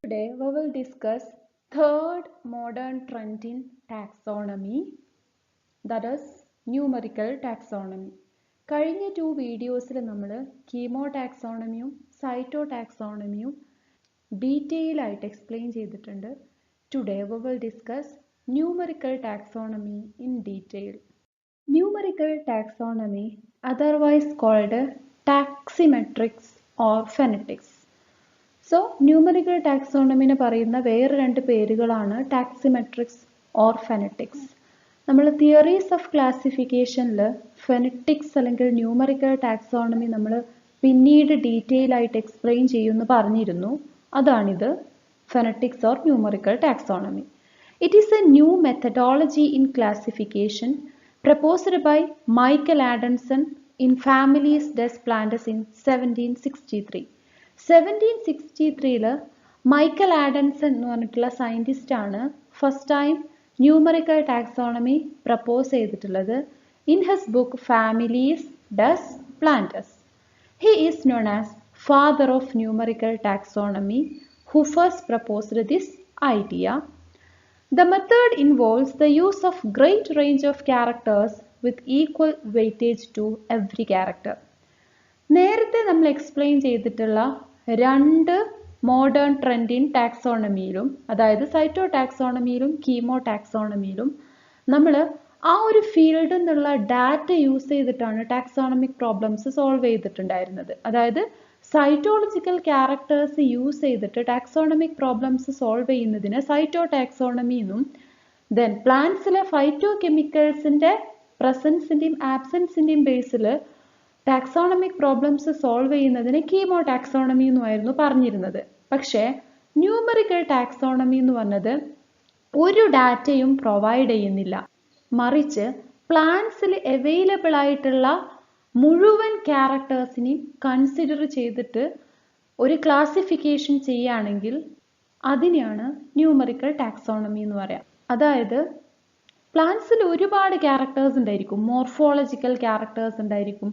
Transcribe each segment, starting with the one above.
Today we will discuss third modern trend in taxonomy, that is numerical taxonomy. കഴിഞ്ഞ 2 വീഡിയോസിൽ നമ്മൾ chemo ടാക്സോണമിയും Saito ടാക്സോണമിയും detail ആയിട്ട് explain ചെയ്തിട്ടുണ്ട്. Today we will discuss numerical taxonomy in detail. Numerical taxonomy, otherwise called taximetrics or phonetics. So numerical ടാക്സോണമിന് പറയുന്ന വേറെ രണ്ട് പേരുകളാണ് ടാക്സിമെട്രിക്സ് ഓർ ഫെനറ്റിക്സ്. നമ്മൾ തിയറീസ് ഓഫ് ക്ലാസിഫിക്കേഷനിൽ ഫെനറ്റിക്സ് അല്ലെങ്കിൽ ന്യൂമറിക്കൽ ടാക്സോണമി നമ്മൾ പിന്നീട് ഡീറ്റെയിൽ ആയിട്ട് എക്സ്പ്ലെയിൻ ചെയ്യുമെന്ന് പറഞ്ഞിരുന്നു. അതാണിത്, phenetics or numerical taxonomy. It is a new methodology in classification proposed by Michael Adanson in Familles des Plantes in 1763. 1763 Michael Adanson എന്ന് പറഞ്ഞിട്ടുള്ള സയൻറ്റിസ്റ്റ് ആണ് first time numerical taxonomy propose ചെയ്തിട്ടുള്ളത് in his book Familles des പ്ലാന്റസ്. He is known as father of numerical taxonomy who first proposed this idea. The method involves the use of great range of characters with equal weightage to every character. നേരത്തെ നമ്മൾ explain ചെയ്തിട്ടുള്ള രണ്ട് modern trend in ടാക്സോണമിയിലും, അതായത് Saito ടാക്സോണമിയിലും chemo ടാക്സോണമിയിലും നമ്മൾ ആ ഒരു ഫീൽഡിൽ നിന്നുള്ള ഡാറ്റ യൂസ് ചെയ്തിട്ടാണ് ടാക്സോണമിക് പ്രോബ്ലംസ് സോൾവ് ചെയ്തിട്ടുണ്ടായിരുന്നത്. അതായത് സൈറ്റോളജിക്കൽ ക്യാരക്ടേഴ്സ് യൂസ് ചെയ്തിട്ട് ടാക്സോണമിക് പ്രോബ്ലംസ് സോൾവ് ചെയ്യുന്നതിന് സൈറ്റോ ടാക്സോണമി എന്നും, ദെൻ പ്ലാന്റ്സിലെ ഫൈറ്റോ കെമിക്കൽസിൻ്റെ പ്രസൻസിൻ്റെയും ആബ്സെൻസിൻ്റെയും ബേസിൽ ടാക്സോണമിക് പ്രോബ്ലംസ് സോൾവ് ചെയ്യുന്നതിന് കീമോ ടാക്സോണമി എന്നുമായിരുന്നു പറഞ്ഞിരുന്നത്. പക്ഷേ ന്യൂമറിക്കൽ ടാക്സോണമി എന്ന് പറഞ്ഞത് ഒരു ഡാറ്റയും പ്രൊവൈഡ് ചെയ്യുന്നില്ല, മറിച്ച് പ്ലാന്റ്സിൽ അവൈലബിൾ ആയിട്ടുള്ള മുഴുവൻ ക്യാരക്ടേഴ്സിനെയും കൺസിഡർ ചെയ്തിട്ട് ഒരു ക്ലാസിഫിക്കേഷൻ ചെയ്യുകയാണെങ്കിൽ അതിനെയാണ് ന്യൂമറിക്കൽ ടാക്സോണമി എന്ന് പറയാം. അതായത് പ്ലാന്റ്സിൽ ഒരുപാട് ക്യാരക്ടേഴ്സ് ഉണ്ടായിരിക്കും, മോർഫോളജിക്കൽ ക്യാരക്ടേഴ്സ് ഉണ്ടായിരിക്കും,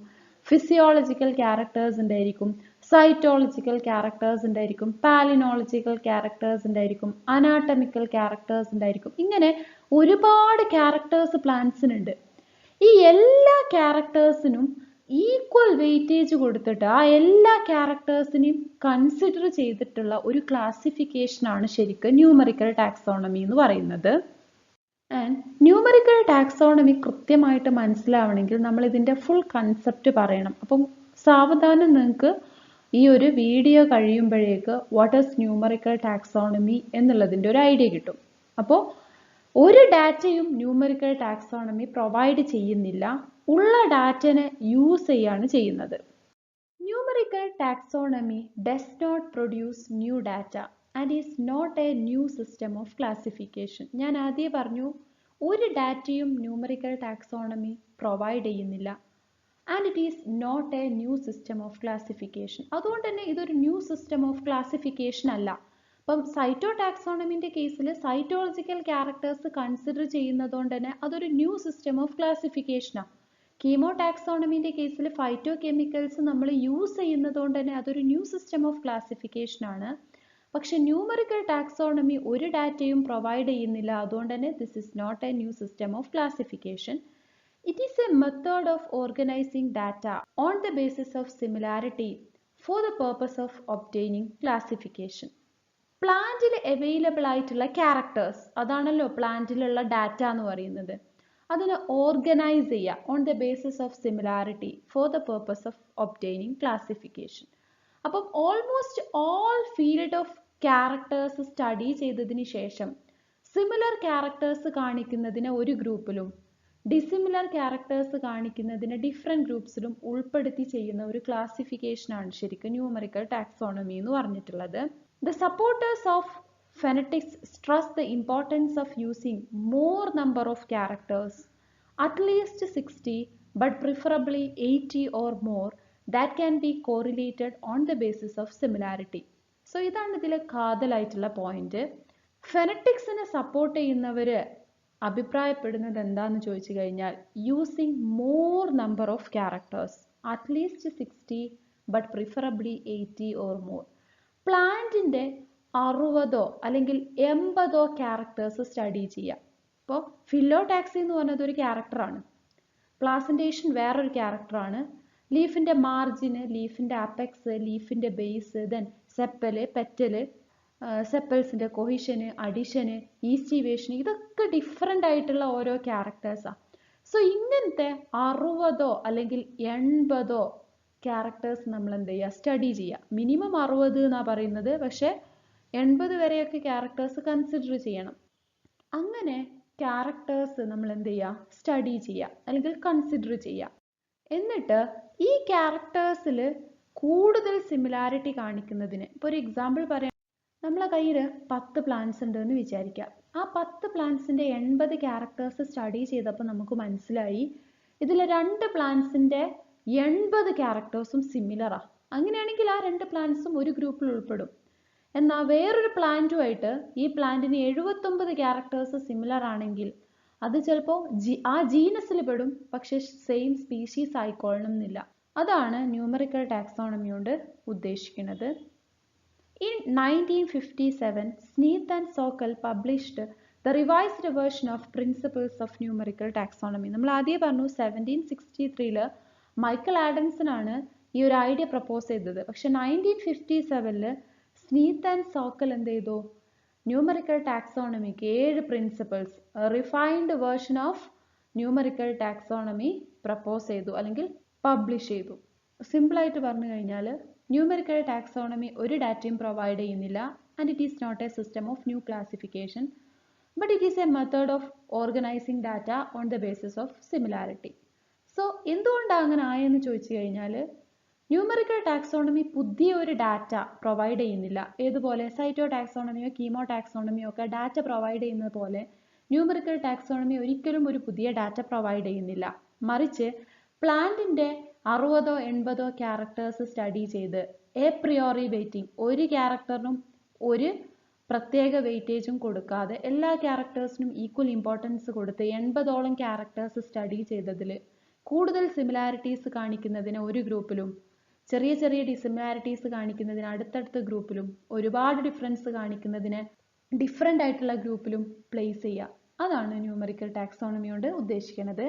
ഫിസിയോളജിക്കൽ ക്യാരക്ടേഴ്സ് ഉണ്ടായിരിക്കും, സൈറ്റോളജിക്കൽ ക്യാരക്ടേഴ്സ് ഉണ്ടായിരിക്കും, പാലിനോളജിക്കൽ ക്യാരക്ടേഴ്സ് ഉണ്ടായിരിക്കും, അനാട്ടമിക്കൽ ക്യാരക്ടേഴ്സ് ഉണ്ടായിരിക്കും. ഇങ്ങനെ ഒരുപാട് ക്യാരക്ടേഴ്സ് പ്ലാന്റ്സിനുണ്ട്. ഈ എല്ലാ ക്യാരക്ടേഴ്സിനും ഈക്വൽ വെയിറ്റേജ് കൊടുത്തിട്ട് ആ എല്ലാ ക്യാരക്ടേഴ്സിനെയും കൺസിഡർ ചെയ്തിട്ടുള്ള ഒരു ക്ലാസിഫിക്കേഷനാണ് ശരിക്കും ന്യൂമറിക്കൽ ടാക്സോണമി എന്ന് പറയുന്നത്. ആൻഡ് ന്യൂമറിക്കൽ ടാക്സോണമി കൃത്യമായിട്ട് മനസ്സിലാവണമെങ്കിൽ നമ്മൾ ഇതിൻ്റെ ഫുൾ കൺസെപ്റ്റ് പറയണം. അപ്പം സാവധാനം നിങ്ങൾക്ക് ഈ ഒരു വീഡിയോ കഴിയുമ്പോഴേക്ക് വാട്ട് ഈസ് ന്യൂമറിക്കൽ ടാക്സോണമി എന്നുള്ളതിൻ്റെ ഒരു ഐഡിയ കിട്ടും. അപ്പോൾ ഒരു ഡാറ്റയും ന്യൂമറിക്കൽ ടാക്സോണമി പ്രൊവൈഡ് ചെയ്യുന്നില്ല, ഉള്ള ഡാറ്റനെ യൂസ് ചെയ്യാണ് ചെയ്യുന്നത്. Numerical taxonomy does not produce new data and is not a new system of classification. ഞാൻ ആദ്യം പറഞ്ഞു, ഒരു ഡാറ്റയും ന്യൂമറിക്കൽ ടാക്സോണമി പ്രൊവൈഡ് ചെയ്യുന്നില്ല, and it is not a new system of classification. അതുകൊണ്ട് തന്നെ ഇതൊരു ന്യൂ സിസ്റ്റം ഓഫ് ക്ലാസിഫിക്കേഷൻ അല്ല. അപ്പം സൈറ്റോ ടാക്സോണമിൻ്റെ കേസിൽ സൈറ്റോളജിക്കൽ ക്യാരക്ടേഴ്സ് കൺസിഡർ ചെയ്യുന്നതുകൊണ്ട് തന്നെ അതൊരു ന്യൂ സിസ്റ്റം ഓഫ് ക്ലാസിഫിക്കേഷനാണ്. കീമോ ടാക്സോണമിൻ്റെ കേസിൽ ഫൈറ്റോ കെമിക്കൽസ് നമ്മൾ യൂസ് ചെയ്യുന്നതുകൊണ്ട് തന്നെ അതൊരു ന്യൂ സിസ്റ്റം ഓഫ് ക്ലാസിഫിക്കേഷനാണ്. പക്ഷെ ന്യൂമറിക്കൽ ടാക്സോണമി ഒരു ഡാറ്റയും പ്രൊവൈഡ് ചെയ്യുന്നില്ല, അതുകൊണ്ട് തന്നെ this is not a new system of classification. It is a method of organising data on the basis of similarity for the purpose of obtaining classification. പ്ലാന്റിൽ available ആയിട്ടുള്ള characters, അതാണല്ലോ പ്ലാന്റിലുള്ള data എന്ന് പറയുന്നത്, അതിനെ ഓർഗനൈസ് ചെയ്യുക on the basis of similarity for the purpose of obtaining classification. അപ്പം almost all field of characters study ചെയ്തതിന് ശേഷം സിമിലർ ക്യാരക്ടേഴ്സ് കാണിക്കുന്നതിന് ഒരു ഗ്രൂപ്പിലും ഡിസിമിലർ ക്യാരക്ടേഴ്സ് കാണിക്കുന്നതിന് ഡിഫറെൻറ്റ് ഗ്രൂപ്പ്സിലും ഉൾപ്പെടുത്തി ചെയ്യുന്ന ഒരു ക്ലാസിഫിക്കേഷനാണ് ശരിക്കും ന്യൂമറിക്കൽ ടാക്സോണമി എന്ന് പറഞ്ഞിട്ടുള്ളത്. The supporters of phonetics stress the importance of using more number of characters, at least 60 but preferably 80 or more, that can be correlated on the basis of similarity. So ഇതാണ് ഇതിലെ കാതലായിട്ടുള്ള point. ഫെനറ്റിക്സിനെ support ചെയ്യുന്നവർ അഭിപ്രായപ്പെടുന്നത് എന്താണെന്ന് ചോദിച്ചു കഴിഞ്ഞാൽ using more number of characters, at least 60 but preferably 80 or more. പ്ലാന്റിൻ്റെ 60 അല്ലെങ്കിൽ 80 characters study ചെയ്യുക. ഇപ്പോൾ ഫിലോടാക്സി എന്ന് പറഞ്ഞത് ഒരു ക്യാരക്ടറാണ്, പ്ലാസന്റേഷൻ വേറൊരു ക്യാരക്ടറാണ്, ലീഫിന്റെ മാർജിന്, ലീഫിന്റെ apex, ലീഫിന്റെ base, then sepal, petal, സെപ്പൽസിന്റെ കൊഹിഷന്, അഡിഷന്, ഈസ്റ്റീവേഷന്, ഇതൊക്കെ ഡിഫറെൻ്റ് ആയിട്ടുള്ള ഓരോ ക്യാരക്ടേഴ്സാണ്. സോ ഇങ്ങനത്തെ 60 അല്ലെങ്കിൽ 80 ക്യാരക്ടേഴ്സ് നമ്മൾ എന്ത് ചെയ്യുക, സ്റ്റഡി ചെയ്യുക. മിനിമം 60 എന്നാണ് പറയുന്നത്, പക്ഷെ 80 വരെയൊക്കെ ക്യാരക്ടേഴ്സ് കൺസിഡർ ചെയ്യണം. അങ്ങനെ ക്യാരക്ടേഴ്സ് നമ്മൾ എന്ത് ചെയ്യുക, സ്റ്റഡി ചെയ്യുക അല്ലെങ്കിൽ കൺസിഡർ ചെയ്യുക. എന്നിട്ട് ഈ ക്യാരക്ടേഴ്സിൽ കൂടുതൽ സിമിലാരിറ്റി കാണിക്കുന്നതിന്, ഇപ്പോൾ ഒരു എക്സാമ്പിൾ പറയാം, നമ്മളെ കയ്യിൽ 10 പ്ലാന്റ്സ് ഉണ്ട് എന്ന് വിചാരിക്കുക. ആ 10 പ്ലാന്റ്സിൻ്റെ 80 ക്യാരക്ടേഴ്സ് സ്റ്റഡി ചെയ്തപ്പോൾ നമുക്ക് മനസ്സിലായി ഇതിൽ 2 പ്ലാന്റ്സിൻ്റെ 80 ക്യാരക്ടേഴ്സും സിമിലറാണ്. അങ്ങനെയാണെങ്കിൽ ആ 2 പ്ലാന്റ്സും ഒരു ഗ്രൂപ്പിൽ ഉൾപ്പെടും. എന്നാൽ വേറൊരു പ്ലാന്റുമായിട്ട് ഈ പ്ലാന്റിന് 79 ക്യാരക്ടേഴ്സ് സിമിലർ ആണെങ്കിൽ അത് ചിലപ്പോൾ ആ ജീനസിൽ പെടും, പക്ഷെ സെയിം സ്പീഷീസ് ആയിക്കൊള്ളണം എന്നില്ല. അതാണ് ന്യൂമറിക്കൽ ടാക്സോണമി കൊണ്ട് ഉദ്ദേശിക്കുന്നത്. In 1957, Sneath and Sokal published the revised version of Principles of Numerical Taxonomy. നമ്മൾ ആദ്യം പറഞ്ഞു 1763 മൈക്കൽ ആഡംസൺ ആണ് ഈ ഒരു ഐഡിയ പ്രപ്പോസ് ചെയ്തത്. പക്ഷെ 1957 സ്നീത്ത് ആൻഡ് സോക്കൽ എന്ത് ചെയ്തു, numerical taxonomic 7 principles, refined version of numerical taxonomy propose ചെയ്തു അല്ലെങ്കിൽ പബ്ലിഷ് ചെയ്തു. സിമ്പിളായിട്ട് പറഞ്ഞു കഴിഞ്ഞാൽ ന്യൂമറിക്കൽ ടാക്സോണമി ഒരു ഡാറ്റയും പ്രൊവൈഡ് ചെയ്യുന്നില്ല, and it is not a system of new classification, but it is a method of organising data on the basis of similarity. So എന്തുകൊണ്ടാണ് അങ്ങനെ ആയെന്ന് ചോദിച്ചു കഴിഞ്ഞാൽ, ന്യൂമറിക്കൽ ടാക്സോണമി പുതിയ ഒരു ഡാറ്റ പ്രൊവൈഡ് ചെയ്യുന്നില്ല. ഏതുപോലെ സൈറ്റോ ടാക്സോണമിയോ കീമോ ടാക്സോണമിയോ ഒക്കെ ഡാറ്റ പ്രൊവൈഡ് ചെയ്യുന്നത് പോലെ ന്യൂമറിക്കൽ ടാക്സോണമി ഒരിക്കലും ഒരു പുതിയ ഡാറ്റ പ്രൊവൈഡ് ചെയ്യുന്നില്ല. മറിച്ച് പ്ലാന്റിന്റെ 60-80 ക്യാരക്ടേഴ്സ് സ്റ്റഡി ചെയ്ത് എ പ്രിയോറി വെയിറ്റിംഗ്, ഒരു ക്യാരക്ടറിനും ഒരു പ്രത്യേക വെയിറ്റേജും കൊടുക്കാതെ എല്ലാ ക്യാരക്ടേഴ്സിനും ഈക്വൽ ഇമ്പോർട്ടൻസ് കൊടുത്ത് 80ഓളം ക്യാരക്ടേഴ്സ് സ്റ്റഡി ചെയ്തതിൽ കൂടുതൽ സിമിലാരിറ്റീസ് കാണിക്കുന്നതിന് ഒരു ഗ്രൂപ്പിലും ചെറിയ ചെറിയ ഡിസിമിലാരിറ്റീസ് കാണിക്കുന്നതിന് അടുത്തടുത്ത ഗ്രൂപ്പിലും ഒരുപാട് ഡിഫറൻസ് കാണിക്കുന്നതിന് ഡിഫറെൻ്റ് ആയിട്ടുള്ള ഗ്രൂപ്പിലും പ്ലേസ് ചെയ്യുക. അതാണ് ന്യൂമറിക്കൽ ടാക്സോണമി കൊണ്ട് ഉദ്ദേശിക്കുന്നത്.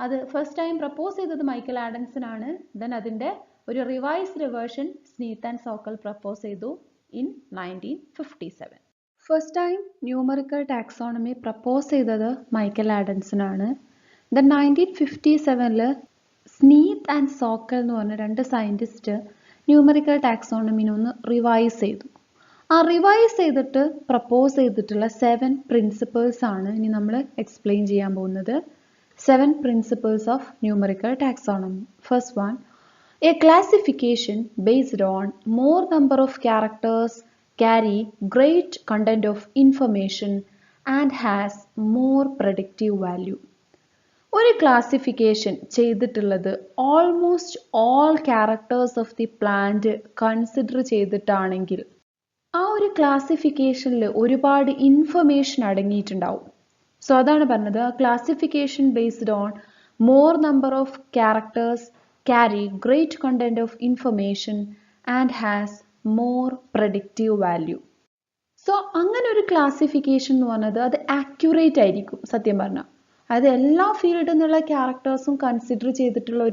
അത് ഫസ്റ്റ് ടൈം പ്രപ്പോസ് ചെയ്തത് മൈക്കൽ ആഡംസൺ ആണ്. ദെൻ അതിൻ്റെ ഒരു റിവൈസ്ഡ് വേർഷൻ സ്നീത്ത് ആൻഡ് സോക്കൽ പ്രപ്പോസ് ചെയ്തു in 1957. First time numerical taxonomy propose ചെയ്തത് മൈക്കൽ ആഡംസൺ ആണ്. ദെൻ 1957 സ്നീത്ത് ആൻഡ് സോക്കൽ എന്ന് പറഞ്ഞ 2 സയൻറ്റിസ്റ്റ് ന്യൂമറിക്കൽ ടാക്സോണമിനെ ഒന്ന് റിവൈസ് ചെയ്തു. ആ റിവൈസ് ചെയ്തിട്ട് പ്രപ്പോസ് ചെയ്തിട്ടുള്ള 7 പ്രിൻസിപ്പിൾസ് ആണ് ഇനി നമ്മൾ എക്സ്പ്ലെയിൻ ചെയ്യാൻ പോകുന്നത്. 7 principles of numerical taxonomy. First one, a classification based on more number of characters carry great content of information and has more predictive value. ഒരു ക്ലാസിഫിക്കേഷൻ ചെയ്തിട്ടുള്ളത് almost all characters of the plant consider ചെയ്തിട്ടാണെങ്കിൽ ആ ഒരു ക്ലാസിഫിക്കേഷനിൽ ഒരുപാട് information അടങ്ങിയിട്ടുണ്ടാവും. So അതാണ് പറഞ്ഞത്, classification based on more number of characters carry great content of information and has more predictive value. So അങ്ങനെ ഒരു ക്ലാസിഫിക്കേഷൻ എന്ന് പറഞ്ഞത് അത് ആക്യുറേറ്റ് ആയിരിക്കും സത്യം പറഞ്ഞാൽ. അത് എല്ലാ ഫീൽഡിൽ നിന്നുള്ള ക്യാരക്ടേഴ്സും കൺസിഡർ ചെയ്തിട്ടുള്ള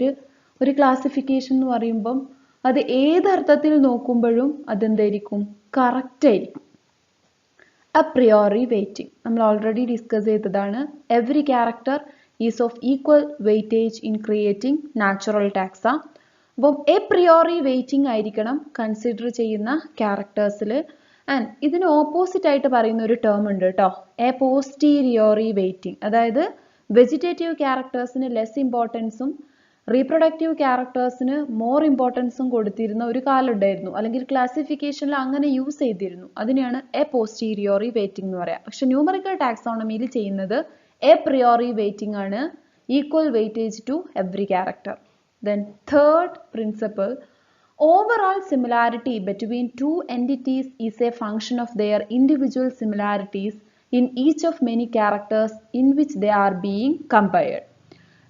ഒരു ക്ലാസിഫിക്കേഷൻ എന്ന് പറയുമ്പം അത് ഏതർത്ഥത്തിൽ നോക്കുമ്പോഴും അതെന്തായിരിക്കും, കറക്റ്റ് ആയിരിക്കും. A priori weighting നമ്മൾ ഓൾറെഡി ഡിസ്കസ് ചെയ്തതാണ്. Every character is of equal weightage in creating natural taxa. അപ്പം എ പ്രിയോറി വെയിറ്റിംഗ് ആയിരിക്കണം കൺസിഡർ ചെയ്യുന്ന ക്യാരക്ടേഴ്സിൽ. ആൻഡ് ഇതിന് ഓപ്പോസിറ്റ് ആയിട്ട് പറയുന്ന ഒരു ടേം ഉണ്ട് കേട്ടോ, എ പോസ്റ്റീരിയോറി വെയിറ്റിംഗ്. അതായത് വെജിറ്റേറ്റീവ് ക്യാരക്ടേഴ്സിന് ലെസ് ഇമ്പോർട്ടൻസും റീപ്രൊഡക്റ്റീവ് ക്യാരക്ടേഴ്സിന് മോർ ഇമ്പോർട്ടൻസും കൊടുത്തിരുന്ന ഒരു കാലം ഉണ്ടായിരുന്നു, അല്ലെങ്കിൽ ക്ലാസിഫിക്കേഷനിൽ അങ്ങനെ യൂസ് ചെയ്തിരുന്നു. അതിനെയാണ് എ പോസ്റ്റീരിയോറി വെയിറ്റിംഗ് എന്ന് പറയാം. പക്ഷെ ന്യൂമറിക്കൽ ടാക്സോണമിയിൽ ചെയ്യുന്നത് എ പ്രിയോറി വെയിറ്റിംഗ് ആണ്, equal weightage to every character. Then third principle, overall similarity between two entities is a function of their individual similarities in each of many characters in which they are being compared.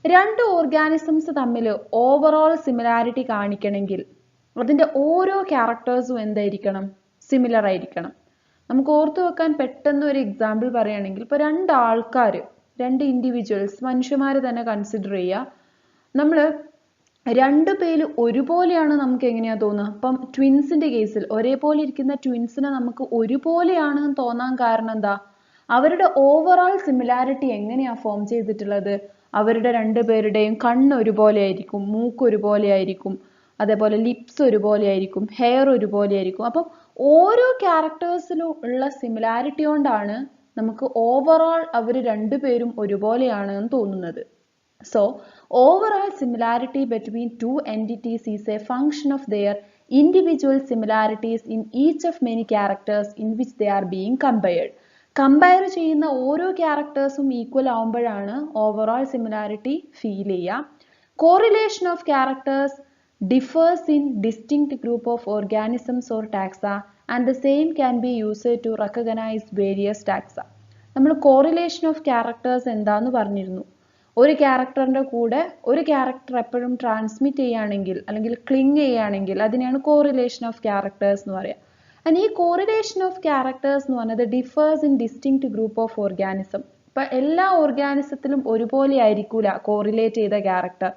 2 organisms തമ്മിൽ overall similarity കാണിക്കണമെങ്കിൽ അതിൻ്റെ ഓരോ ക്യാരക്ടേഴ്സും എന്തായിരിക്കണം, similar ആയിരിക്കണം. നമുക്ക് ഓർത്തു വെക്കാൻ പെട്ടെന്ന് ഒരു എക്സാമ്പിൾ പറയുകയാണെങ്കിൽ ഇപ്പോൾ രണ്ട് ആൾക്കാർ, രണ്ട് ഇൻഡിവിജ്വൽസ്, മനുഷ്യന്മാർ തന്നെ കൺസിഡർ ചെയ്യുക. നമ്മൾ രണ്ടു പേര് ഒരുപോലെയാണ് നമുക്ക് എങ്ങനെയാ തോന്നുക? അപ്പം ട്വിൻസിന്റെ കേസിൽ ഒരേപോലെ ഇരിക്കുന്ന ട്വിൻസിനെ നമുക്ക് ഒരുപോലെയാണെന്ന് തോന്നാൻ കാരണം എന്താ? അവരുടെ ഓവറോൾ സിമിലാരിറ്റി എങ്ങനെയാ ഫോം ചെയ്തിട്ടുള്ളത്? അവരുടെ രണ്ടുപേരുടെയും കണ്ണ് ഒരുപോലെ ആയിരിക്കും, മൂക്ക് ഒരുപോലെ ആയിരിക്കും, അതേപോലെ ലിപ്സ് ഒരുപോലെ ആയിരിക്കും, ഹെയർ ഒരുപോലെ ആയിരിക്കും. അപ്പം ഓരോ ക്യാരക്ടേഴ്സിലും ഉള്ള സിമിലാരിറ്റി കൊണ്ടാണ് നമുക്ക് ഓവറോൾ അവർ രണ്ടുപേരും ഒരുപോലെയാണ് എന്ന് തോന്നുന്നത്. So, overall similarity between two entities is a function of their individual similarities in each of many characters in which they are being compared. Compare ചെയ്യുന്ന ഓരോ ക്യാരക്ടേഴ്സും ഈക്വൽ ആവുമ്പോഴാണ് ഓവറോൾ സിമിലാരിറ്റി ഫീൽ ചെയ്യുക. Correlation of characters differs in distinct group of organisms or taxa and the same can be used to recognize various taxa. നമ്മൾ correlation of characters എന്താന്ന് പറഞ്ഞിരുന്നു. ഒരു ക്യാരക്ടറിൻ്റെ കൂടെ ഒരു character എപ്പോഴും ട്രാൻസ്മിറ്റ് ചെയ്യുകയാണെങ്കിൽ അല്ലെങ്കിൽ ക്ലിങ് ചെയ്യുകയാണെങ്കിൽ അതിനെയാണ് കോറിലേഷൻ ഓഫ് ക്യാരക്ടേഴ്സ് എന്ന് പറയുക. ആൻഡ് ഈ കോറിലേഷൻ ഓഫ് ക്യാരക്ടേഴ്സ് എന്ന് പറയുന്നത് differs in distinct group of organism. ഇപ്പം എല്ലാ ഓർഗാനിസത്തിലും ഒരുപോലെ ആയിരിക്കൂല കോറിലേറ്റ് ചെയ്ത ക്യാരക്ടർ.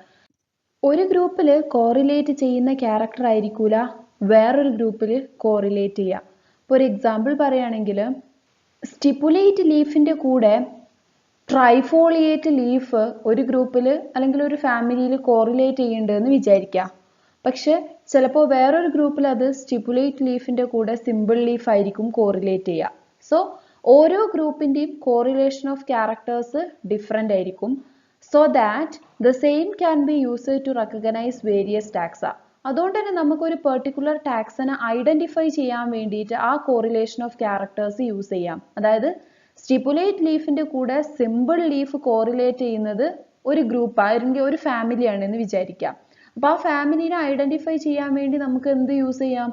ഒരു ഗ്രൂപ്പിൽ കോറിലേറ്റ് ചെയ്യുന്ന ക്യാരക്ടർ ആയിരിക്കൂല വേറൊരു ഗ്രൂപ്പിൽ കോറിലേറ്റ് ചെയ്യുക. ഇപ്പോൾ ഒരു എക്സാമ്പിൾ പറയുകയാണെങ്കിൽ സ്റ്റിപ്പുലേറ്റ് ലീഫിൻ്റെ കൂടെ ട്രൈഫോളിയേറ്റ് ലീഫ് ഒരു ഗ്രൂപ്പിൽ അല്ലെങ്കിൽ ഒരു ഫാമിലിയിൽ കോറിലേറ്റ് ചെയ്യുന്നുണ്ടെന്ന് വിചാരിക്കുക. പക്ഷെ ചിലപ്പോൾ വേറൊരു ഗ്രൂപ്പിൽ അത് സ്റ്റിപ്പുലേറ്റ് ലീഫിൻ്റെ കൂടെ സിമ്പിൾ ലീഫ് ആയിരിക്കും കോറിലേറ്റ് ചെയ്യുക. സോ ഓരോ ഗ്രൂപ്പിൻ്റെയും കോറിലേഷൻ ഓഫ് ക്യാരക്ടേഴ്സ് ഡിഫറെൻ്റ് ആയിരിക്കും. So that the same can be used to recognise various taxa. അതുകൊണ്ട് തന്നെ നമുക്കൊരു പെർട്ടിക്കുലർ ടാക്സിനെ ഐഡൻറ്റിഫൈ ചെയ്യാൻ വേണ്ടിയിട്ട് ആ കോറിലേഷൻ ഓഫ് ക്യാരക്ടേഴ്സ് യൂസ് ചെയ്യാം. അതായത് സ്റ്റിപ്പുലേറ്റ് ലീഫിൻ്റെ കൂടെ സിമ്പിൾ ലീഫ് കോറിലേറ്റ് ചെയ്യുന്നത് ഒരു ഗ്രൂപ്പ് അല്ലെങ്കിൽ ഒരു ഫാമിലിയാണെന്ന് വിചാരിക്കാം. അപ്പോൾ ആ ഫാമിലിനെ ഐഡൻറ്റിഫൈ ചെയ്യാൻ വേണ്ടി നമുക്ക് എന്ത് യൂസ് ചെയ്യാം?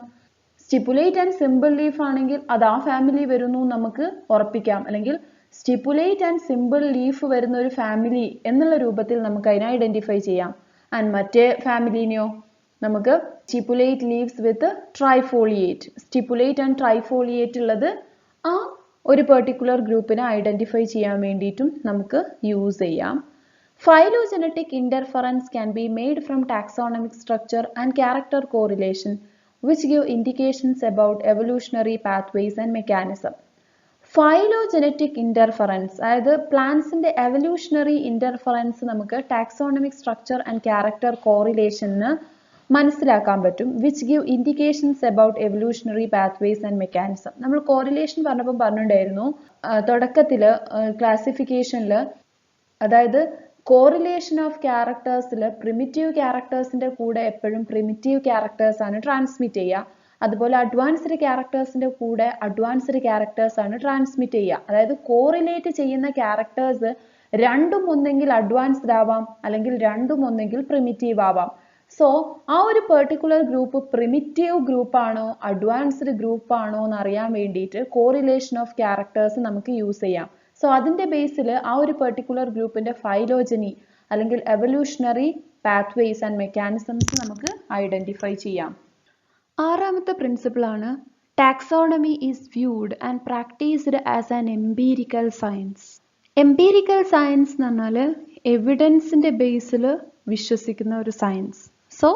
സ്റ്റിപ്പുലേറ്റ് ആൻഡ് സിമ്പിൾ ലീഫ് ആണെങ്കിൽ അത് ആ ഫാമിലി വരുന്നു നമുക്ക് ഉറപ്പിക്കാം, അല്ലെങ്കിൽ സ്റ്റിപ്പുലേറ്റ് ആൻഡ് സിമ്പിൾ ലീഫ് വരുന്ന ഒരു ഫാമിലി എന്നുള്ള രൂപത്തിൽ നമുക്ക് അതിനെ ഐഡൻറ്റിഫൈ ചെയ്യാം. ആൻഡ് മറ്റേ ഫാമിലിനെയോ നമുക്ക് stipulate leaves with trifoliate, stipulate and trifoliate ഉള്ളത് ആ ഒരു പെർട്ടിക്കുലർ ഗ്രൂപ്പിനെ ഐഡൻറ്റിഫൈ ചെയ്യാൻ വേണ്ടിയിട്ടും നമുക്ക് യൂസ് ചെയ്യാം. Phylogenetic interference can be made from taxonomic structure and character correlation, which give indications about evolutionary pathways and mechanism. Phylogenetic interference, അതായത് പ്ലാന്റ്സിന്റെ evolutionary interference നമുക്ക് ടാക്സോണമിക് സ്ട്രക്ചർ ആൻഡ് ക്യാരക്ടർ കോറിലേഷന് മനസ്സിലാക്കാൻ പറ്റും. Which give indications about evolutionary pathways and mechanism. നമ്മൾ correlation പറഞ്ഞപ്പോൾ പറഞ്ഞിട്ടുണ്ടായിരുന്നു തുടക്കത്തിൽ ക്ലാസിഫിക്കേഷനിൽ, അതായത് correlation of ക്യാരക്ടേഴ്സിൽ primitive ക്യാരക്ടേഴ്സിൻ്റെ കൂടെ എപ്പോഴും പ്രിമിറ്റീവ് ക്യാരക്ടേഴ്സ് ആണ് ട്രാൻസ്മിറ്റ് ചെയ്യുക. അതുപോലെ അഡ്വാൻസ്ഡ് ക്യാരക്ടേഴ്സിൻ്റെ കൂടെ അഡ്വാൻസ്ഡ് ക്യാരക്ടേഴ്സ് ആണ് ട്രാൻസ്മിറ്റ് ചെയ്യുക. അതായത് കോറിലേറ്റ് ചെയ്യുന്ന ക്യാരക്ടേഴ്സ് രണ്ടും ഒന്നെങ്കിൽ അഡ്വാൻസ്ഡ് ആവാം അല്ലെങ്കിൽ രണ്ടും ഒന്നെങ്കിൽ പ്രിമിറ്റീവ് ആവാം. സോ ആ ഒരു പെർട്ടിക്കുലർ ഗ്രൂപ്പ് പ്രിമിറ്റീവ് ഗ്രൂപ്പാണോ അഡ്വാൻസ്ഡ് ഗ്രൂപ്പാണോ എന്ന് അറിയാൻ വേണ്ടിയിട്ട് കോറിലേഷൻ ഓഫ് ക്യാരക്ടേഴ്സ് നമുക്ക് യൂസ് ചെയ്യാം. സോ അതിൻ്റെ ബേസിൽ ആ ഒരു പെർട്ടിക്കുലർ ഗ്രൂപ്പിൻ്റെ ഫൈലോജനി അല്ലെങ്കിൽ എവല്യൂഷണറി പാത്വേസ് ആൻഡ് മെക്കാനിസംസ് നമുക്ക് ഐഡൻറ്റിഫൈ ചെയ്യാം. ആറാമത്തെ പ്രിൻസിപ്പിളാണ് taxonomy is viewed and practised as an empirical science. Empirical science എന്ന് പറഞ്ഞാൽ എവിഡൻസിൻ്റെ ബേസിൽ വിശ്വസിക്കുന്ന ഒരു സയൻസ്. സോ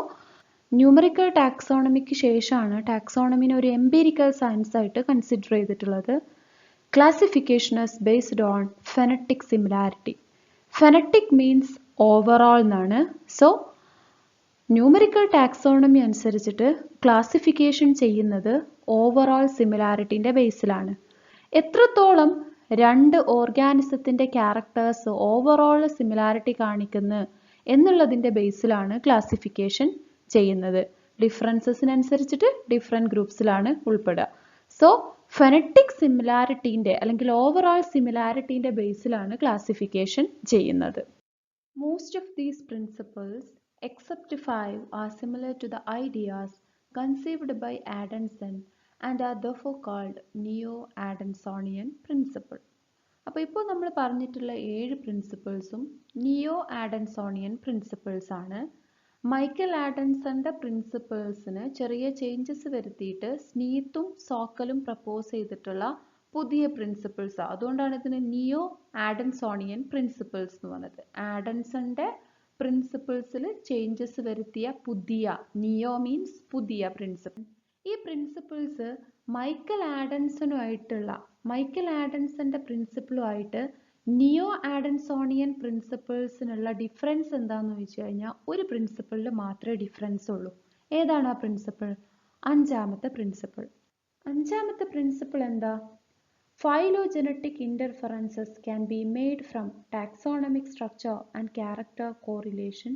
ന്യൂമറിക്കൽ ടാക്സോണമിക്ക് ശേഷമാണ് ടാക്സോണമിനെ ഒരു എംപീരിക്കൽ സയൻസ് ആയിട്ട് കൺസിഡർ ചെയ്തിട്ടുള്ളത്. Classification is based on phenetic similarity. Phenetic means overall എന്നാണ്. സോ ന്യൂമറിക്കൽ ടാക്സോണമി അനുസരിച്ചിട്ട് ക്ലാസിഫിക്കേഷൻ ചെയ്യുന്നത് ഓവറോൾ സിമിലാരിറ്റിൻ്റെ ബേസിലാണ്. എത്രത്തോളം രണ്ട് ഓർഗാനിസത്തിൻ്റെ ക്യാരക്ടേഴ്സ് ഓവറോൾ സിമിലാരിറ്റി കാണിക്കുന്നു എന്നുള്ളതിൻ്റെ ബേസിലാണ് ക്ലാസിഫിക്കേഷൻ ചെയ്യുന്നത്. ഡിഫറൻസസിനനുസരിച്ചിട്ട് ഡിഫറെൻറ്റ് ഗ്രൂപ്പ്സിലാണ് ഉൾപ്പെടുക. സോ ഫെനറ്റിക് സിമിലാരിറ്റീൻ്റെ അല്ലെങ്കിൽ ഓവറോൾ സിമിലാരിറ്റീൻ്റെ ബേസിലാണ് ക്ലാസിഫിക്കേഷൻ ചെയ്യുന്നത്. Most of these principles except 5 are similar to the ideas conceived by Adanson and are therefore called neo-Adansonian principle. അപ്പോൾ ഇപ്പോൾ നമ്മൾ പറഞ്ഞിട്ടുള്ള 7 പ്രിൻസിപ്പിൾസും നിയോ ആഡൻസോണിയൻ പ്രിൻസിപ്പിൾസ് ആണ്. മൈക്കൽ ആഡൻസന്റെ പ്രിൻസിപ്പിൾസിന് ചെറിയ ചേഞ്ചസ് വരുത്തിയിട്ട് സ്നീത്തും സോക്കലും പ്രപ്പോസ് ചെയ്തിട്ടുള്ള പുതിയ പ്രിൻസിപ്പിൾസ്. അതുകൊണ്ടാണ് ഇതിന് നിയോ ആഡൻസോണിയൻ പ്രിൻസിപ്പിൾസ് എന്ന് പറഞ്ഞത്. ആഡൻസന്റെ പ്രിൻസിപ്പിൾസിൽ ചേഞ്ചസ് വരുത്തിയ പുതിയ, നിയോ മീൻസ് പുതിയ പ്രിൻസിപ്പിൾ. ഈ പ്രിൻസിപ്പിൾസ് മൈക്കൽ ആഡൻസന്റെ പ്രിൻസിപ്പിളുമായിട്ട് നിയോ ആഡൻസോണിയൻ പ്രിൻസിപ്പിൾസിനുള്ള ഡിഫറൻസ് എന്താന്ന് ചോദിച്ചു കഴിഞ്ഞാൽ ഒരു പ്രിൻസിപ്പിളിൽ മാത്രമേ ഡിഫറൻസ് ഉള്ളൂ. ഏതാണ് ആ പ്രിൻസിപ്പിൾ? അഞ്ചാമത്തെ പ്രിൻസിപ്പിൾ. അഞ്ചാമത്തെ പ്രിൻസിപ്പിൾ എന്താ? Phylogenetic interferences can be made from taxonomic structure and character correlation,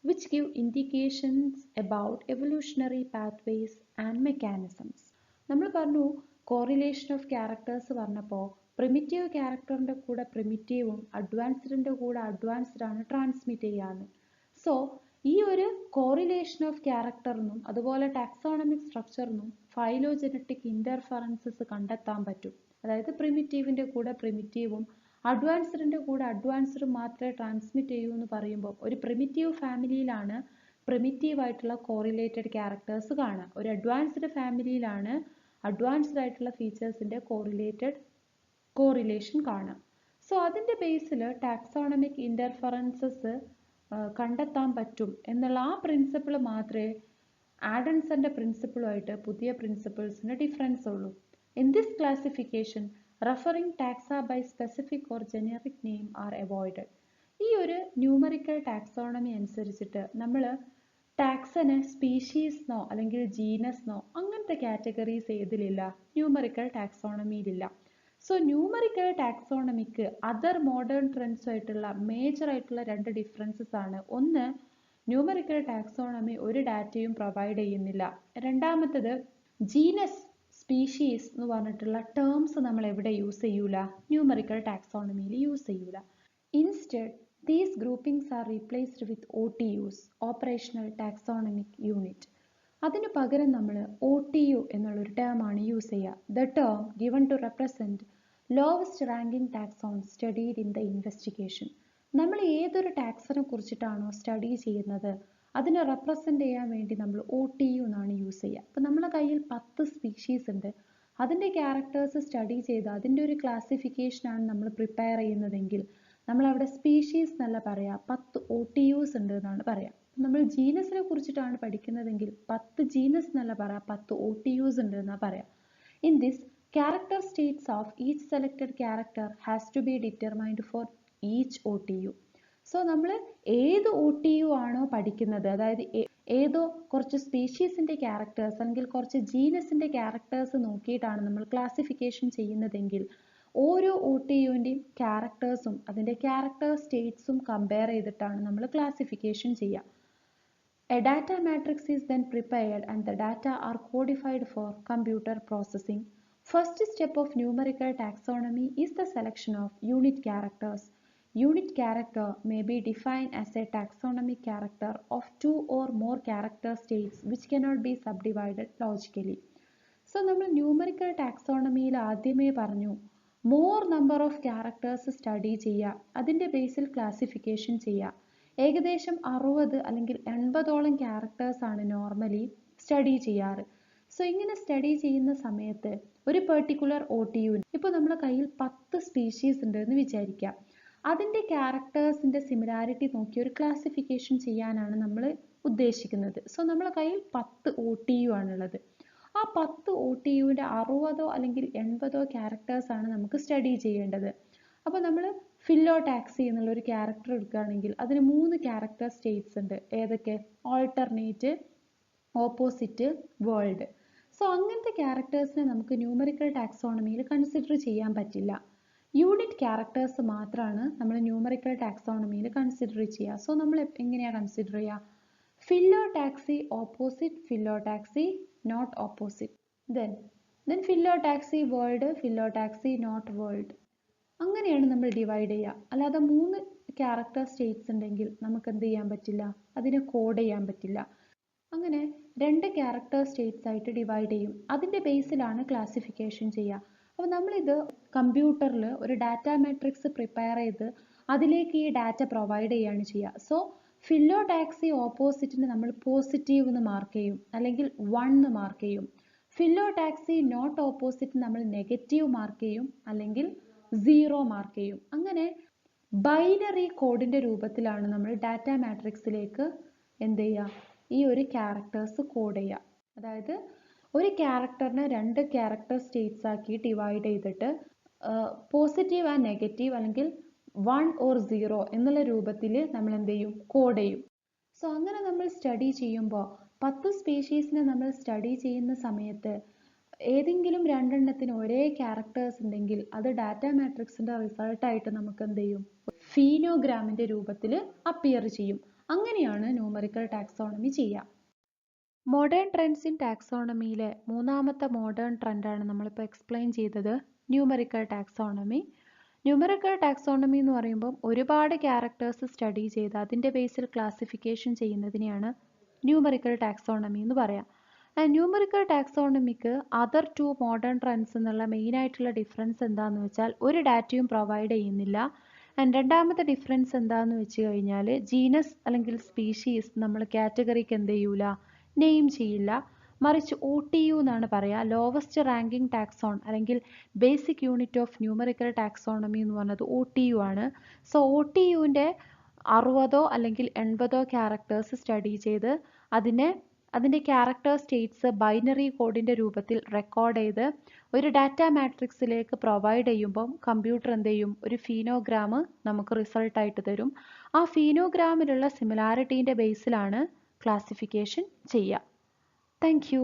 which give indications about evolutionary pathways and mechanisms. നമ്മൾ പറഞ്ഞു correlation of characters പറഞ്ഞപ്പോൾ പ്രിമിറ്റീവ് ക്യാരക്ടറിൻ്റെ കൂടെ പ്രിമിറ്റീവും അഡ്വാൻസ്ഡിൻ്റെ കൂടെ അഡ്വാൻസ്ഡ് ആണ് ട്രാൻസ്മിറ്റ് ചെയ്യാന്ന്. സോ ഈ ഒരു കോറിലേഷൻ ഓഫ് ക്യാരക്ടറിനും അതുപോലെ ടാക്സോണമിക് സ്ട്രക്ചറിനും ഫൈലോജനറ്റിക് ഇൻ്റർഫറൻസസ് കണ്ടെത്താൻ പറ്റും. അതായത് പ്രിമിറ്റീവിൻ്റെ കൂടെ പ്രിമിറ്റീവും അഡ്വാൻസ്ഡിൻ്റെ കൂടെ അഡ്വാൻസ്ഡും മാത്രമേ ട്രാൻസ്മിറ്റ് ചെയ്യൂ എന്ന് പറയുമ്പോൾ ഒരു പ്രിമിറ്റീവ് ഫാമിലിയിലാണ് പ്രിമിറ്റീവ് ആയിട്ടുള്ള കോറിലേറ്റഡ് ക്യാരക്ടേഴ്സ് കാണുക. ഒരു അഡ്വാൻസ്ഡ് ഫാമിലിയിലാണ് അഡ്വാൻസ്ഡ് ആയിട്ടുള്ള ഫീച്ചേഴ്സിൻ്റെ കോറിലേഷൻ കാണുക. സോ അതിൻ്റെ ബേസിൽ ടാക്സോണമിക് ഇൻ്റർഫറൻസസ് കണ്ടെത്താൻ പറ്റും എന്നുള്ള ആ പ്രിൻസിപ്പിൾ മാത്രമേ ആഡൻസന്റെ പ്രിൻസിപ്പിളുമായിട്ട് പുതിയ പ്രിൻസിപ്പിൾസിന് ഡിഫറൻസ് ഉള്ളൂ. In this classification, referring taxa by specific or generic name are avoided. ഈ ഒരു ന്യൂമറിക്കൽ ടാക്സോണമി അനുസരിച്ചിട്ട് നമ്മൾ ടാക്സനെ സ്പീഷീസ്നോ അല്ലെങ്കിൽ ജീനസ്നോ അങ്ങനത്തെ കാറ്റഗറീസ് ഏതിലില്ല? ന്യൂമറിക്കൽ ടാക്സോണമിയിലില്ല. സോ ന്യൂമറിക്കൽ ടാക്സോണമിക്ക് അതർ മോഡേൺ ട്രെൻഡ്സുമായിട്ടുള്ള മേജറായിട്ടുള്ള രണ്ട് ഡിഫറൻസസ് ആണ്. ഒന്ന്, ന്യൂമറിക്കൽ ടാക്സോണമി ഒരു ഡാറ്റയും പ്രൊവൈഡ് ചെയ്യുന്നില്ല. രണ്ടാമത്തത്, ജീനസ് സ്പീഷീസ് എന്ന് പറഞ്ഞിട്ടുള്ള ടേംസ് നമ്മൾ എവിടെ യൂസ് ചെയ്യൂല? ന്യൂമറിക്കൽ ടാക്സോണമിയിൽ യൂസ് ചെയ്യൂല. Instead these groupings are replaced with OTUs, operational taxonomic unit. അതിന് പകരം നമ്മൾ OTU എന്നുള്ളൊരു ടേമാണ് യൂസ് ചെയ്യുക. The term given to represent lowest ranking taxon studied in the investigation. നമ്മൾ ഏതൊരു ടാക്സനെ കുറിച്ചിട്ടാണോ സ്റ്റഡി ചെയ്യുന്നത് അതിനെ റെപ്രസെൻ്റ് ചെയ്യാൻ വേണ്ടി നമ്മൾ OTU എന്നാണ് യൂസ് ചെയ്യുക. അപ്പോൾ നമ്മളെ കയ്യിൽ 10 സ്പീഷീസ് ഉണ്ട്. അതിൻ്റെ ക്യാരക്ടേഴ്സ് സ്റ്റഡി ചെയ്ത് അതിൻ്റെ ഒരു ക്ലാസിഫിക്കേഷനാണ് നമ്മൾ പ്രിപ്പയർ ചെയ്യുന്നതെങ്കിൽ നമ്മളവിടെ സ്പീഷീസ് എന്നല്ല പറയുക, 10 OTUs ഉണ്ട് എന്നാണ് പറയുക. നമ്മൾ ജീനസിനെ കുറിച്ചിട്ടാണ് പഠിക്കുന്നതെങ്കിൽ 10 ജീനസ് എന്നല്ല പറയുക, 10 OTUs ഉണ്ട് എന്നാണ് പറയുക. In this, character states of each selected character has to be determined for each OTU. So നമ്മൾ ഏത് OTU ആണോ പഠിക്കുന്നത്, അതായത് ഏതോ കുറച്ച് സ്പീഷീസിൻ്റെ ക്യാരക്ടേഴ്സ് അല്ലെങ്കിൽ കുറച്ച് ജീനസിൻ്റെ ക്യാരക്ടേഴ്സ് നോക്കിയിട്ടാണ് നമ്മൾ ക്ലാസിഫിക്കേഷൻ ചെയ്യുന്നതെങ്കിൽ ഓരോ OTUവിൻ്റെയും ക്യാരക്ടേഴ്സും അതിൻ്റെ ക്യാരക്ടർ സ്റ്റേറ്റ്സും കമ്പയർ ചെയ്തിട്ടാണ് നമ്മൾ ക്ലാസിഫിക്കേഷൻ ചെയ്യുക. A data matrix is then prepared and the data are codified for computer processing. First step of numerical taxonomy is the selection of unit characters. Unit character may be defined as a taxonomic character of 2 or more character states which cannot be subdivided logically. So നമ്മൾ numerical ടാക്സോണമിയിൽ ആദ്യമേ പറഞ്ഞു more number of characters study ചെയ്യുക, അതിൻ്റെ ബേസിൽ classification ചെയ്യുക. ഏകദേശം 60 അല്ലെങ്കിൽ 80ഓളം characters ആണ് normally study ചെയ്യാറ്. സോ ഇങ്ങനെ സ്റ്റഡി ചെയ്യുന്ന സമയത്ത് ഒരു പെർട്ടിക്കുലർ OTU, ഇപ്പോൾ നമ്മുടെ കയ്യിൽ 10 സ്പീഷീസ് ഉണ്ട് എന്ന് വിചാരിക്കുക, അതിൻ്റെ ക്യാരക്ടേഴ്സിൻ്റെ സിമിലാരിറ്റി നോക്കി ഒരു ക്ലാസിഫിക്കേഷൻ ചെയ്യാനാണ് നമ്മൾ ഉദ്ദേശിക്കുന്നത്. സോ നമ്മളെ കയ്യിൽ 10 OTU ആണുള്ളത്. ആ 10 OTUവിൻ്റെ 60ഓ അല്ലെങ്കിൽ 80ഓ ക്യാരക്ടേഴ്സാണ് നമുക്ക് സ്റ്റഡി ചെയ്യേണ്ടത്. അപ്പോൾ നമ്മൾ ഫില്ലോടാക്സി എന്നുള്ളൊരു ക്യാരക്ടർ എടുക്കുകയാണെങ്കിൽ അതിന് 3 ക്യാരക്ടർ സ്റ്റേറ്റ്സ് ഉണ്ട്. ഏതൊക്കെ? Alternate, opposite, world. സോ അങ്ങനത്തെ ക്യാരക്ടേഴ്സിനെ നമുക്ക് ന്യൂമറിക്കൽ ടാക്സോണമിയിൽ കൺസിഡർ ചെയ്യാൻ പറ്റില്ല. യൂണിറ്റ് ക്യാരക്ടേഴ്സ് മാത്രമാണ് നമ്മൾ ന്യൂമറിക്കൽ ടാക്സോണമിയിൽ കൺസിഡർ ചെയ്യുക. സോ നമ്മൾ എങ്ങനെയാണ് കൺസിഡർ ചെയ്യുക? Phyllotaxy, opposite, phyllotaxy, not opposite, then phyllotaxy whorled, phyllotaxy not whorled. അങ്ങനെയാണ് നമ്മൾ ഡിവൈഡ് ചെയ്യുക. അല്ലാതെ 3 ക്യാരക്ടർ സ്റ്റേറ്റ്സ് ഉണ്ടെങ്കിൽ നമുക്ക് എന്ത് ചെയ്യാൻ പറ്റില്ല? അതിനെ കോഡ് ചെയ്യാൻ പറ്റില്ല. അങ്ങനെ 2 ക്യാരക്ടർ സ്റ്റേറ്റ്സ് ആയിട്ട് ഡിവൈഡ് ചെയ്യും. അതിൻ്റെ ബേസിലാണ് ക്ലാസിഫിക്കേഷൻ ചെയ്യുക. അപ്പോൾ നമ്മളിത് കമ്പ്യൂട്ടറിൽ ഒരു ഡാറ്റ മാട്രിക്സ് പ്രിപ്പയർ ചെയ്ത് അതിലേക്ക് ഈ ഡാറ്റ പ്രൊവൈഡ് ചെയ്യുകയാണ് ചെയ്യുക. സോ ഫില്ലോടാക്സി ഓപ്പോസിറ്റിന് നമ്മൾ പോസിറ്റീവ് എന്ന് മാർക്ക് ചെയ്യും, അല്ലെങ്കിൽ 1 എന്ന് മാർക്ക് ചെയ്യും. ഫില്ലോടാക്സി നോട്ട് ഓപ്പോസിറ്റ് നമ്മൾ നെഗറ്റീവ് മാർക്ക് ചെയ്യും, അല്ലെങ്കിൽ 0 മാർക്ക് ചെയ്യും. അങ്ങനെ ബൈനറി കോഡിന്റെ രൂപത്തിലാണ് നമ്മൾ ഡാറ്റ മാട്രിക്സിലേക്ക് എന്ത് ചെയ്യുക, ഈ ഒരു ക്യാരക്ടേഴ്സ് കോഡ് ചെയ്യുക. അതായത് ഒരു ക്യാരക്ടറിനെ 2 ക്യാരക്ടർ സ്റ്റേറ്റ്സ് ആക്കി ഡിവൈഡ് ചെയ്തിട്ട് പോസിറ്റീവ് ആൻഡ് നെഗറ്റീവ് അല്ലെങ്കിൽ 1 or 0 എന്നുള്ള രൂപത്തിൽ നമ്മൾ എന്ത് ചെയ്യും, കോഡ് ചെയ്യും. സോ അങ്ങനെ നമ്മൾ സ്റ്റഡി ചെയ്യുമ്പോൾ 10 സ്പീഷീസിനെ നമ്മൾ സ്റ്റഡി ചെയ്യുന്ന സമയത്ത് ഏതെങ്കിലും 2 എണ്ണത്തിന് ഒരേ ക്യാരക്ടേഴ്സ് ഉണ്ടെങ്കിൽ അത് ഡാറ്റ മാട്രിക്സിന്റെ റിസൾട്ടായിട്ട് നമുക്ക് എന്ത് ചെയ്യും, ഫീനോഗ്രാമിന്റെ രൂപത്തിൽ അപ്പിയർ ചെയ്യും. അങ്ങനെയാണ് ന്യൂമറിക്കൽ ടാക്സോണമി ചെയ്യുക. മോഡേൺ ട്രെൻഡ്സ് ഇൻ ടാക്സോണമിയിലെ മൂന്നാമത്തെ മോഡേൺ ട്രെൻഡാണ് നമ്മളിപ്പോൾ എക്സ്പ്ലെയിൻ ചെയ്തത്, ന്യൂമറിക്കൽ ടാക്സോണമി. ന്യൂമറിക്കൽ ടാക്സോണമി എന്ന് പറയുമ്പോൾ ഒരുപാട് ക്യാരക്ടേഴ്സ് സ്റ്റഡി ചെയ്ത് അതിൻ്റെ ബേസിൽ ക്ലാസിഫിക്കേഷൻ ചെയ്യുന്നതിനെയാണ് ന്യൂമറിക്കൽ ടാക്സോണമി എന്ന് പറയാം. ന്യൂമറിക്കൽ ടാക്സോണമിക്ക് അതർ 2 മോഡേൺ ട്രെൻഡ്സ് എന്നുള്ള മെയിനായിട്ടുള്ള ഡിഫറൻസ് എന്താണെന്ന് വെച്ചാൽ ഒരു ഡാറ്റയും പ്രൊവൈഡ് ചെയ്യുന്നില്ല. രണ്ടാമത്തെ ഡിഫറൻസ് എന്താണെന്ന് വെച്ച് കഴിഞ്ഞാൽ ജീനസ് അല്ലെങ്കിൽ സ്പീഷീസ് നമ്മൾ കാറ്റഗറിക്ക് എന്ത് ചെയ്യൂല, നെയിം ചെയ്യില്ല. മറിച്ച് OTU എന്നാണ് പറയുക, ലോവസ്റ്റ് റാങ്കിങ് ടാക്സോൺ അല്ലെങ്കിൽ basic unit of numerical taxonomy എന്ന് പറഞ്ഞത് OTU ആണ്. സോ OTUവിൻ്റെ 60 അല്ലെങ്കിൽ 80 ക്യാരക്ടേഴ്സ് സ്റ്റഡി ചെയ്ത് അതിൻ്റെ ക്യാരക്ടർ സ്റ്റേറ്റ്സ് ബൈനറി കോഡിൻ്റെ രൂപത്തിൽ റെക്കോർഡ് ചെയ്ത് ഒരു ഡാറ്റ മാട്രിക്സിലേക്ക് പ്രൊവൈഡ് ചെയ്യുമ്പം കമ്പ്യൂട്ടർ എന്ത് ചെയ്യും, ഒരു ഫീനോഗ്രാം നമുക്ക് റിസൾട്ടായിട്ട് തരും. ആ ഫീനോഗ്രാമിലുള്ള സിമിലാരിറ്റീൻ്റെ ബേസിലാണ് ക്ലാസിഫിക്കേഷൻ ചെയ്യുക. Thank you.